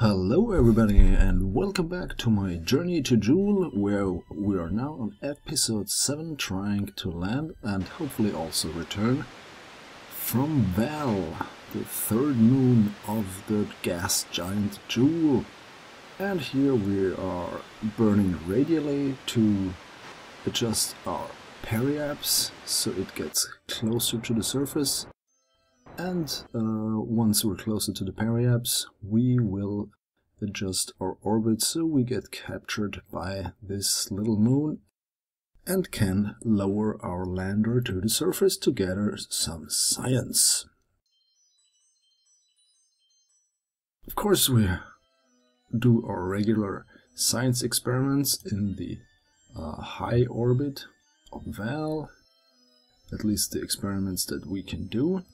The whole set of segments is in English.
Hello everybody and welcome back to my journey to Jool, where we are now on episode 7 trying to land and hopefully also return from Vall, the third moon of the gas giant Jool. And here we are burning radially to adjust our periapse so it gets closer to the surface. And once we're closer to the periapse, we will adjust our orbit so we get captured by this little moon and can lower our lander to the surface to gather some science. Of course, we do our regular science experiments in the high orbit of Vall, at least the experiments that we can do.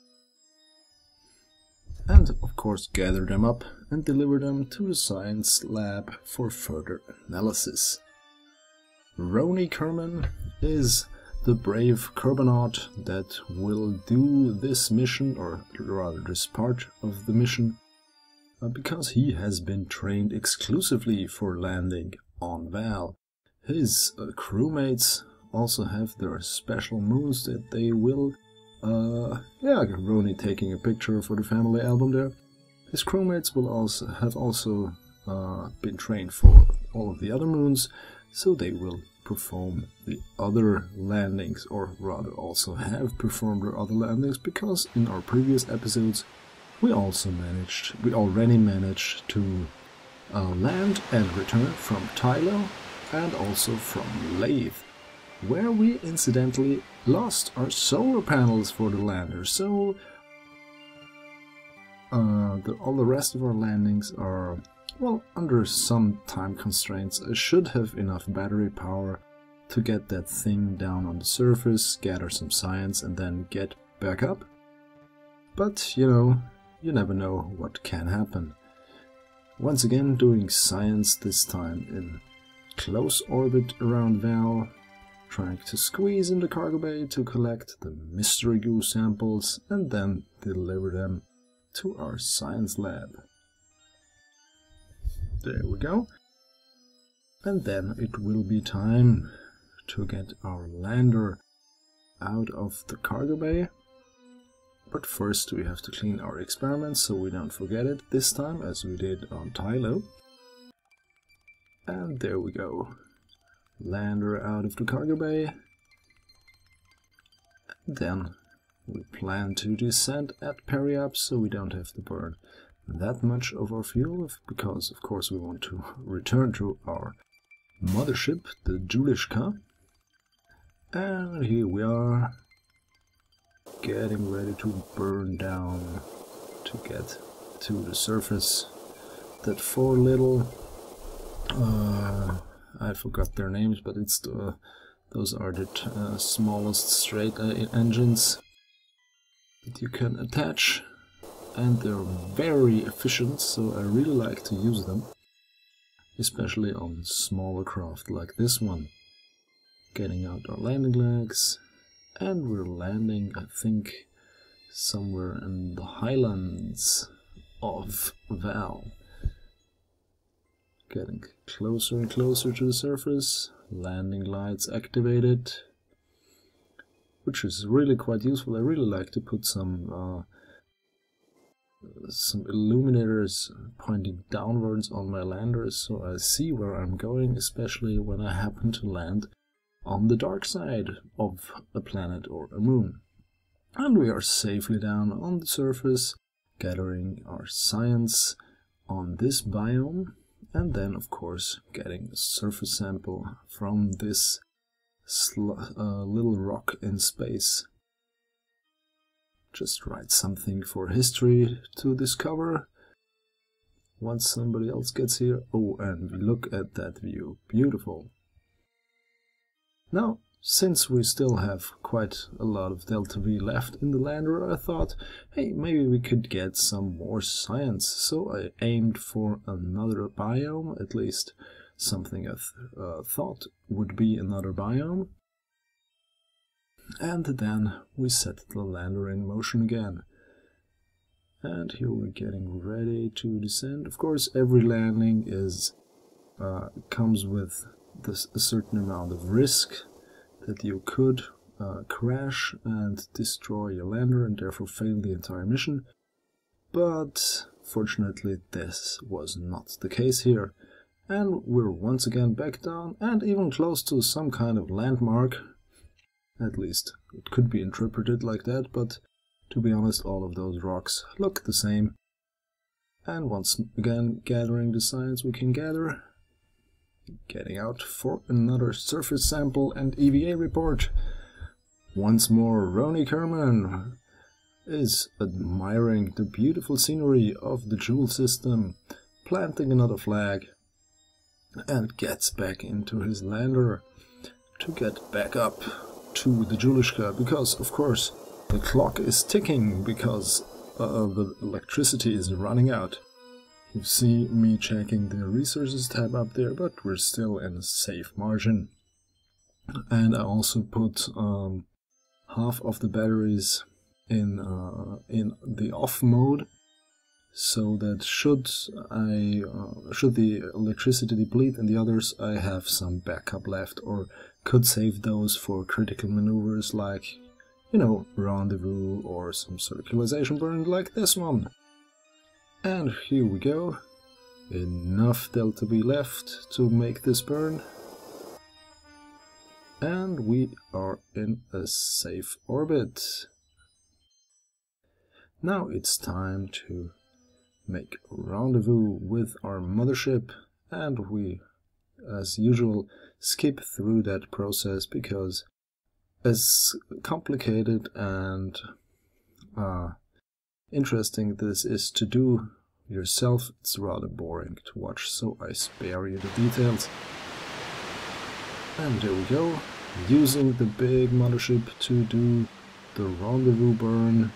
And of course gather them up and deliver them to the science lab for further analysis. Ronnie Kerman is the brave Kerbonaut that will do this mission, or rather this part of the mission, because he has been trained exclusively for landing on Vall. His crewmates also have their special moons that they will Ronnie taking a picture for the family album there. His crewmates will also been trained for all of the other moons, so they will perform the other landings, or rather also have performed their other landings, because in our previous episodes we already managed to land and return from Tylo and also from Lathe, where we incidentally lost our solar panels for the lander, so all the rest of our landings are, well, under some time constraints. I should have enough battery power to get that thing down on the surface, gather some science, and then get back up. But, you know, you never know what can happen. Once again doing science, this time in close orbit around Vall, trying to squeeze in the cargo bay to collect the mystery goo samples and then deliver them to our science lab. There we go. And then it will be time to get our lander out of the cargo bay. But first we have to clean our experiments so we don't forget it this time, as we did on Tylo. And there we go. Lander out of the cargo bay. Then we plan to descend at periapse so we don't have to burn that much of our fuel, because of course we want to return to our mothership, the Joolishka. And here we are, getting ready to burn down to get to the surface. That four little I forgot their names, but it's those are the smallest straight engines that you can attach, and they're very efficient, so I really like to use them, especially on smaller craft like this one. Getting out our landing legs, and we're landing, I think, somewhere in the highlands of Vall. Getting closer and closer to the surface, landing lights activated, which is really quite useful. I really like to put some illuminators pointing downwards on my landers so I see where I'm going, especially when I happen to land on the dark side of a planet or a moon. And we are safely down on the surface, gathering our science on this biome. And then, of course, getting a surface sample from this little rock in space. Just write something for history to discover once somebody else gets here. Oh, and we look at that view. Beautiful. Now, since we still have quite a lot of Delta V left in the lander, I thought, hey, maybe we could get some more science. So I aimed for another biome, at least something I thought would be another biome. And then we set the lander in motion again. And here we're getting ready to descend. Of course, every landing comes with a certain amount of risk that you could crash and destroy your lander and therefore fail the entire mission. But fortunately this was not the case here. And we're once again back down and even close to some kind of landmark. At least it could be interpreted like that, but to be honest, all of those rocks look the same. And once again, gathering the science we can gather. Getting out for another surface sample and EVA report. Once more, Ronnie Kerman is admiring the beautiful scenery of the Jool system, planting another flag, and gets back into his lander to get back up to the Joolishka, because of course the clock is ticking because the electricity is running out. You see me checking the resources tab up there, but we're still in a safe margin. And I also put half of the batteries in the off mode, so that should the electricity deplete and the others, I have some backup left, or could save those for critical maneuvers like, you know, Rendezvous or some circulation burn like this one. And here we go. Enough delta V left to make this burn. And we are in a safe orbit. Now it's time to make rendezvous with our mothership, and we, as usual, skip through that process because as complicated and interesting this is to do yourself, it's rather boring to watch, so I spare you the details. And there we go, using the big mothership to do the rendezvous burn.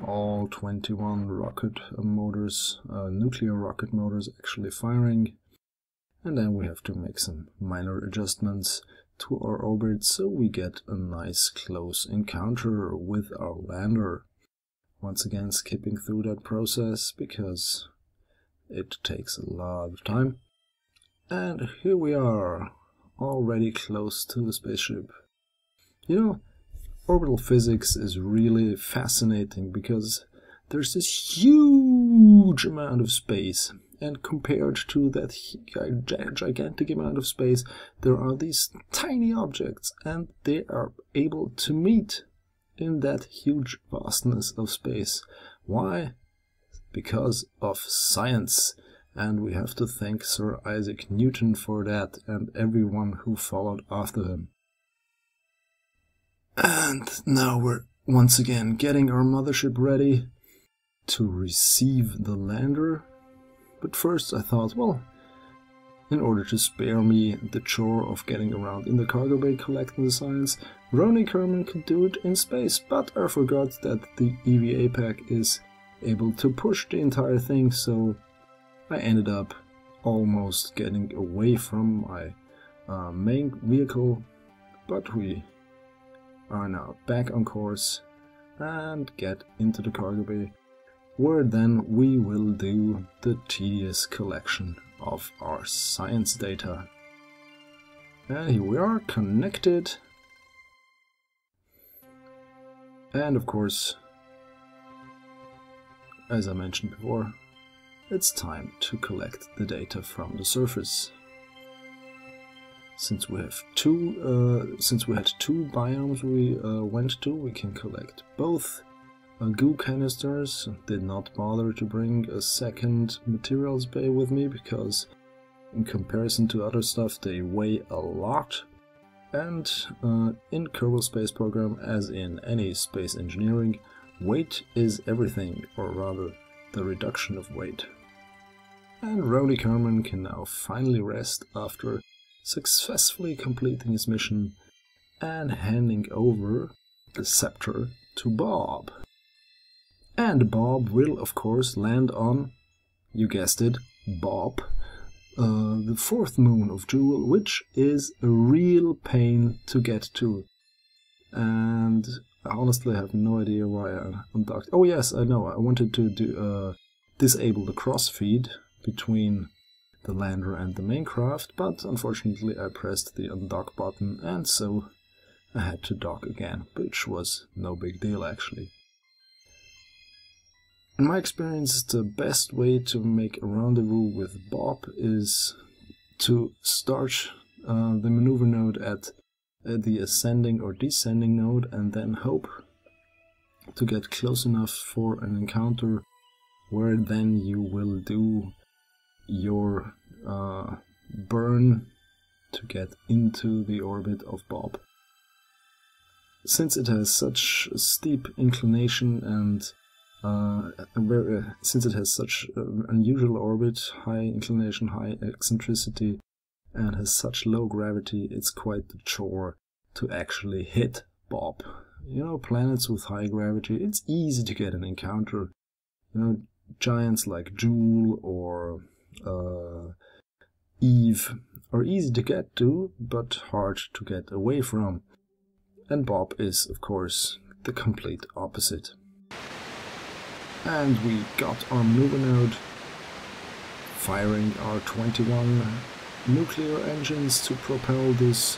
All 21 rocket motors, nuclear rocket motors actually firing. And then we have to make some minor adjustments to our orbit so we get a nice close encounter with our lander. Once again skipping through that process because it takes a lot of time. And here we are, already close to the spaceship. You know, orbital physics is really fascinating because there's this huge amount of space, and compared to that gigantic amount of space there are these tiny objects, and they are able to meet in that huge vastness of space. Why? Because of science, and we have to thank Sir Isaac Newton for that and everyone who followed after him. And now we're once again getting our mothership ready to receive the lander. But first I thought, well, in order to spare me the chore of getting around in the cargo bay collecting the science, Ronnie Kerman could do it in space, but I forgot that the EVA pack is able to push the entire thing, so I ended up almost getting away from my main vehicle, but we are now back on course and get into the cargo bay, where then we will do the tedious collection of our science data. And here we are, connected. And of course, as I mentioned before, it's time to collect the data from the surface. Since we had two biomes we went to, we can collect both goo canisters. Did not bother to bring a second materials bay with me because in comparison to other stuff they weigh a lot. And in Kerbal Space Program, as in any space engineering, weight is everything, or rather the reduction of weight. And Ronnie Kerman can now finally rest after successfully completing his mission and handing over the scepter to Bob. And Bob will of course land on, you guessed it, Bob, the fourth moon of Jool, which is a real pain to get to. And honestly have no idea why I undocked. Oh yes, I know, I wanted to disable the crossfeed between the lander and the main craft, but unfortunately I pressed the undock button and so I had to dock again, which was no big deal actually. In my experience, the best way to make a rendezvous with Bob is to start the maneuver node at the ascending or descending node and then hope to get close enough for an encounter where then you will do your burn to get into the orbit of Bob. Since it has such a steep inclination and since it has such an unusual orbit, high inclination, high eccentricity, and has such low gravity, it's quite the chore to actually hit Bob. You know, planets with high gravity, it's easy to get an encounter. You know, giants like Jool or Eve are easy to get to, but hard to get away from. And Bob is, of course, the complete opposite. And we got our maneuver node, firing our 21 nuclear engines to propel this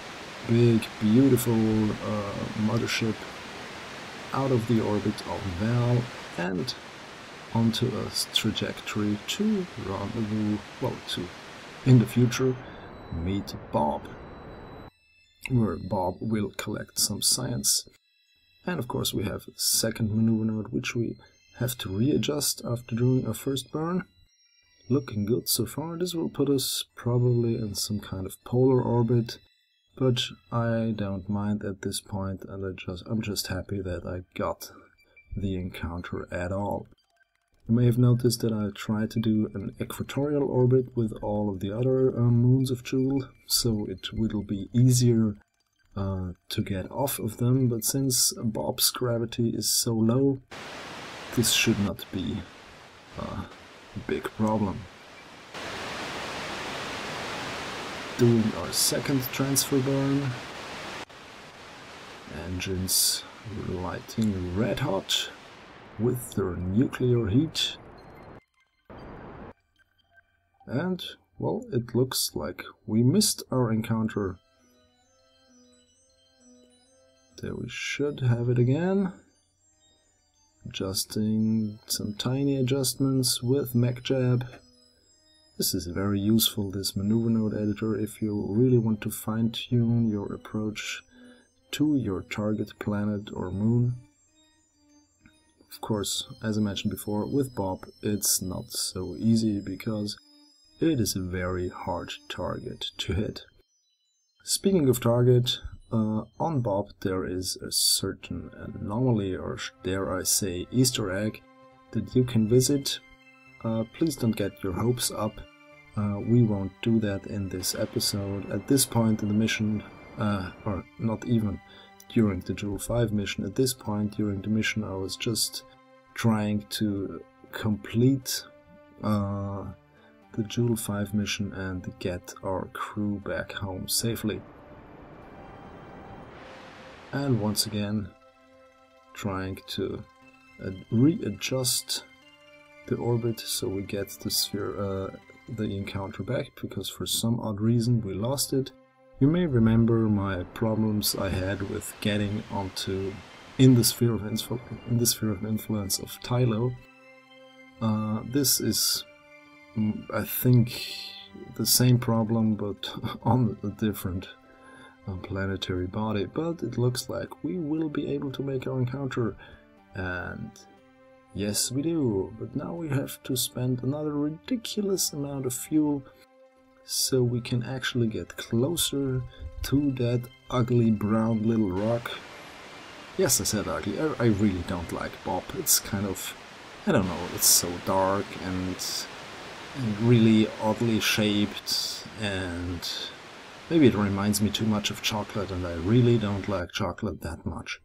big, beautiful mothership out of the orbit of Vall and onto a trajectory to rendezvous, well, to, in the future, meet Bob, where Bob will collect some science. And of course we have a second maneuver node, which we have to readjust after doing our first burn. Looking good so far. This will put us probably in some kind of polar orbit, but I don't mind at this point, and I'm just happy that I got the encounter at all. You may have noticed that I tried to do an equatorial orbit with all of the other moons of Jool, so it will be easier to get off of them, but since Bob's gravity is so low, this should not be a big problem. Doing our second transfer burn. Engines lighting red hot with their nuclear heat. And, well, it looks like we missed our encounter. There we should have it again. Adjusting some tiny adjustments with MechJab. This is very useful, this maneuver node editor, if you really want to fine-tune your approach to your target planet or moon. Of course, as I mentioned before, with Bob it's not so easy because it is a very hard target to hit. Speaking of target, on Bob there is a certain anomaly, or dare I say Easter egg, that you can visit. Please don't get your hopes up. We won't do that in this episode. At this point in the mission, or not even during the Jool 5 mission, at this point during the mission I was just trying to complete the Jool 5 mission and get our crew back home safely. And once again, trying to readjust the orbit so we get the sphere, the encounter back, because for some odd reason we lost it. You may remember my problems I had with getting onto in the sphere of influence of Tylo. This is, I think, the same problem, but on a different planetary body, but it looks like we will be able to make our encounter, and yes we do, but now we have to spend another ridiculous amount of fuel so we can actually get closer to that ugly brown little rock. Yes, I said ugly. I really don't like Bob. It's kind of, I don't know, it's so dark and really oddly shaped, and maybe it reminds me too much of chocolate, and I really don't like chocolate that much.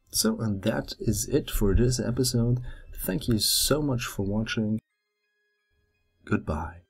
So, and that is it for this episode. Thank you so much for watching. Goodbye.